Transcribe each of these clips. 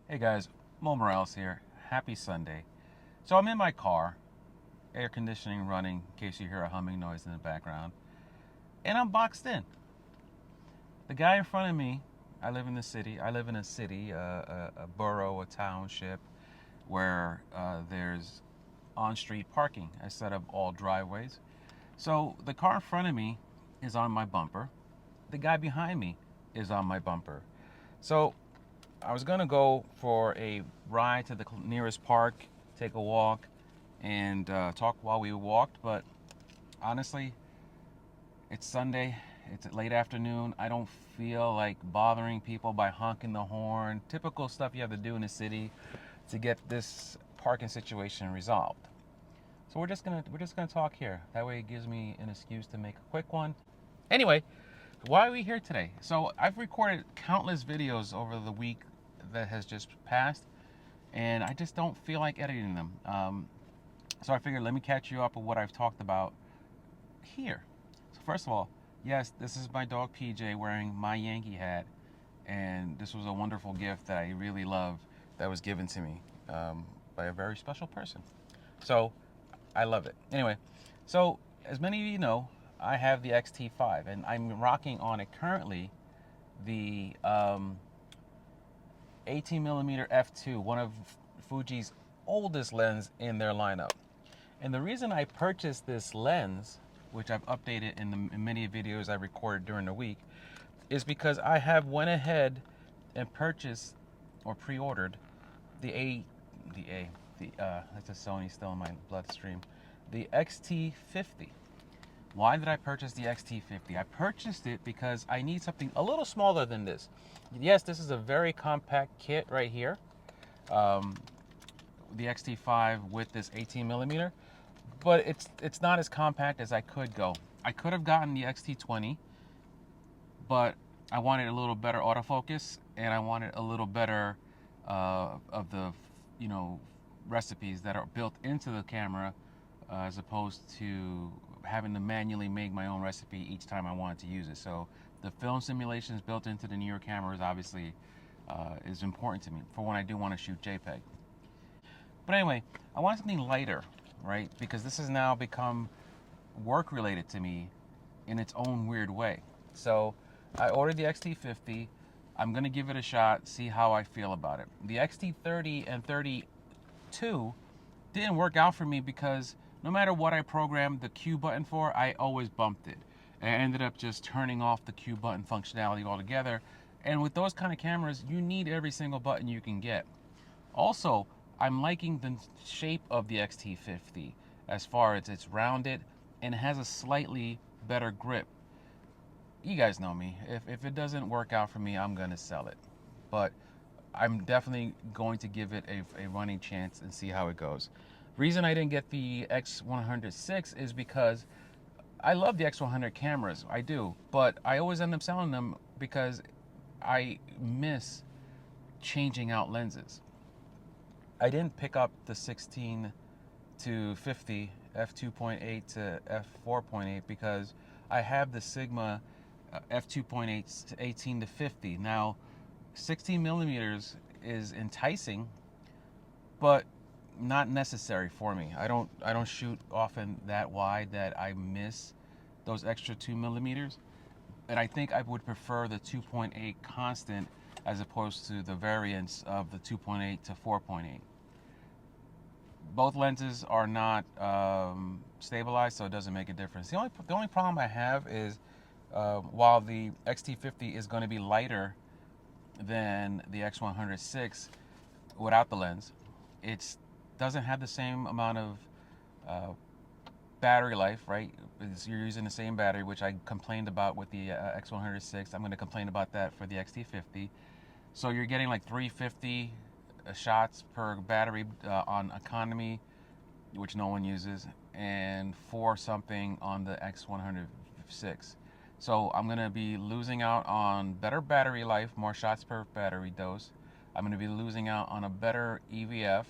Hey guys, Mo Morales here. Happy Sunday. So I'm in my car, air conditioning running in case you hear a humming noise in the background, and I'm boxed in. The guy in front of me, I live in the city. I live in a city, a borough, a township, where there's on-street parking instead of all driveways. So the car in front of me is on my bumper. The guy behind me is on my bumper. So I was gonna go for a ride to the nearest park, take a walk, and talk while we walked. But honestly, it's Sunday. It's late afternoon. I don't feel like bothering people by honking the horn. Typical stuff you have to do in the city to get this parking situation resolved. So we're just gonna talk here. That way it gives me an excuse to make a quick one. Anyway, why are we here today? So I've recorded countless videos over the week that has just passed, and I just don't feel like editing them. So I figured let me catch you up with what I've talked about here. So first of all, yes, this is my dog PJ wearing my Yankee hat, and this was a wonderful gift that I really love that was given to me by a very special person. So I love it. Anyway, so as many of you know, I have the X-T5, and I'm rocking on it currently the 18 millimeter f2, one of Fuji's oldest lens in their lineup. And the reason I purchased this lens, which I've updated in many videos I recorded during the week, is because I have went ahead and purchased or pre-ordered the that's a Sony still in my bloodstream, the X-T50. Why did I purchase the X-T50? I purchased it because I need something a little smaller than this. Yes, this is a very compact kit right here. The X-T5 with this 18 millimeter, but it's not as compact as I could go. I could have gotten the X-T20, but I wanted a little better autofocus, and I wanted a little better of the recipes that are built into the camera, as opposed to having to manually make my own recipe each time I wanted to use it. So the film simulations built into the newer cameras obviously is important to me for when I do want to shoot JPEG. But anyway, I want something lighter, right? Because this has now become work related to me in its own weird way. So I ordered the X-T50. I'm gonna give it a shot, see how I feel about it. The X-T30 and 32 didn't work out for me because no matter what I programmed the Q button for, I always bumped it. And I ended up just turning off the Q button functionality altogether. And with those kind of cameras, you need every single button you can get. Also, I'm liking the shape of the X-T50 as far as it's rounded and has a slightly better grip. You guys know me. If it doesn't work out for me, I'm going to sell it. But I'm definitely going to give it a running chance and see how it goes. Reason I didn't get the X106 is because I love the X100 cameras. I do. But I always end up selling them because I miss changing out lenses. I didn't pick up the 16 to 50 f2.8 to f4.8 because I have the Sigma f2.8 to 18 to 50. Now 16 millimeters is enticing, but not necessary for me. I don't shoot often that wide that I miss those extra 2 millimeters, and I think I would prefer the 2.8 constant as opposed to the variance of the 2.8 to 4.8. Both lenses are not stabilized, so it doesn't make a difference. The only problem I have is while the X-T50 is going to be lighter than the X106 without the lens, it doesn't have the same amount of battery life, right? You're using the same battery, which I complained about with the X106. I'm going to complain about that for the X-T50. So you're getting like 350 shots per battery on economy, which no one uses, and 4 something on the X106. So I'm going to be losing out on better battery life, more shots per battery dose. I'm going to be losing out on a better EVF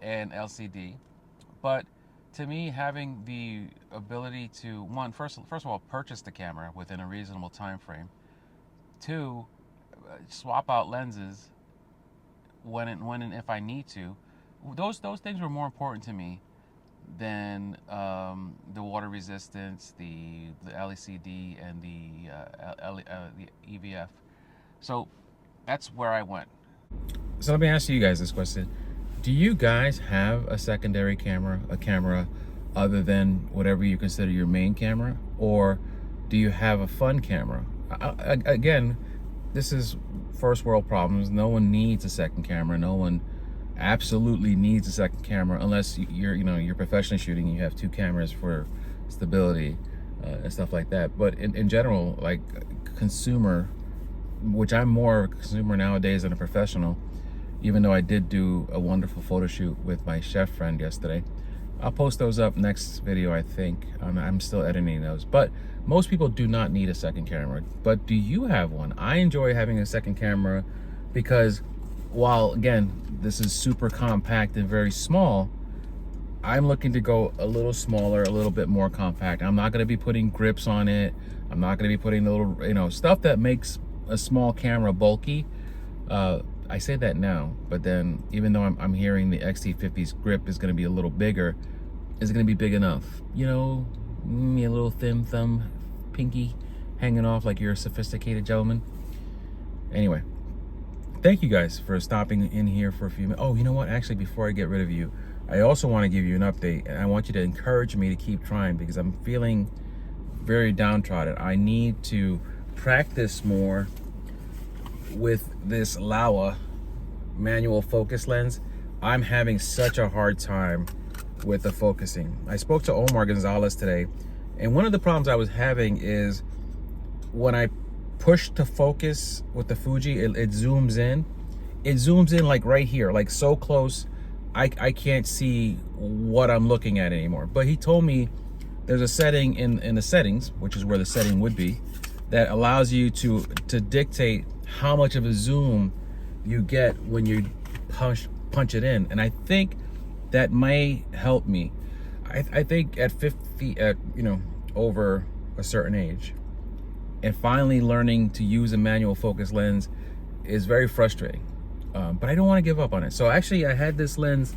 and LCD. But to me, having the ability to, first of all, purchase the camera within a reasonable time frame, 2, swap out lenses when and if I need to. Those things were more important to me than the water resistance, the LECD, and the EVF. So that's where I went. So let me ask you guys this question. Do you guys have a secondary camera, a camera other than whatever you consider your main camera? Or do you have a fun camera? Again, this is first world problems. No one needs a second camera. No one absolutely needs a second camera unless you're professionally shooting and you have two cameras for stability and stuff like that. But in general, like consumer, which I'm more a consumer nowadays than a professional, even though I did do a wonderful photo shoot with my chef friend yesterday. I'll post those up next video, I think. I'm still editing those. But most people do not need a second camera. But do you have one? I enjoy having a second camera because while, again, this is super compact and very small, I'm looking to go a little smaller, a little bit more compact. I'm not going to be putting grips on it. I'm not going to be putting the little, stuff that makes a small camera bulky. I say that now, but then even though I'm hearing the X-T50's grip is going to be a little bigger, is it going to be big enough? A little thin thumb, pinky hanging off like you're a sophisticated gentleman. Anyway, thank you guys for stopping in here for a few minutes. Oh, you know what? Actually, before I get rid of you, I also want to give you an update, and I want you to encourage me to keep trying because I'm feeling very downtrodden. I need to practice more with this Laowa manual focus lens. I'm having such a hard time with the focusing. I spoke to Omar Gonzalez today, and one of the problems I was having is when I push to focus with the Fuji, it zooms in. It zooms in like right here, like so close, I can't see what I'm looking at anymore. But he told me there's a setting in the settings, which is where the setting would be, that allows you to dictate how much of a zoom you get when you punch it in. And I think that may help me. I think at 50, over a certain age, and finally learning to use a manual focus lens is very frustrating. But I don't want to give up on it. So actually I had this lens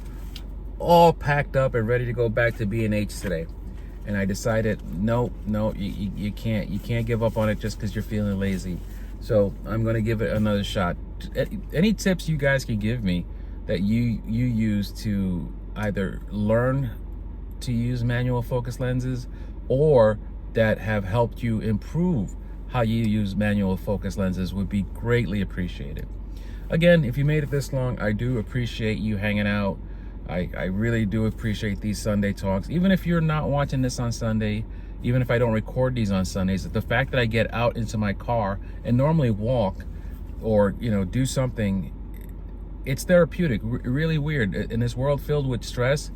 all packed up and ready to go back to B&H today. And I decided, no, you can't give up on it just because you're feeling lazy. So I'm going to give it another shot. Any tips you guys can give me that you use to either learn to use manual focus lenses or that have helped you improve how you use manual focus lenses would be greatly appreciated. Again, if you made it this long, I do appreciate you hanging out. I really do appreciate these Sunday talks. Even if you're not watching this on Sunday, even if I don't record these on Sundays, the fact that I get out into my car and normally walk or, do something, it's therapeutic. Really weird. In this world filled with stress,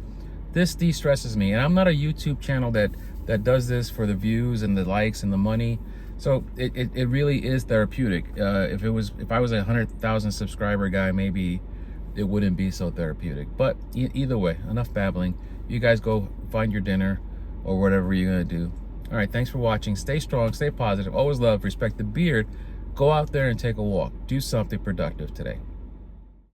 this de-stresses me. And I'm not a YouTube channel that does this for the views and the likes and the money. So it really is therapeutic. If I was a 100,000 subscriber guy, maybe it wouldn't be so therapeutic. But either way, enough babbling. You guys go find your dinner or whatever you're gonna do. All right, thanks for watching. Stay strong, stay positive, always love, respect the beard. Go out there and take a walk. Do something productive today.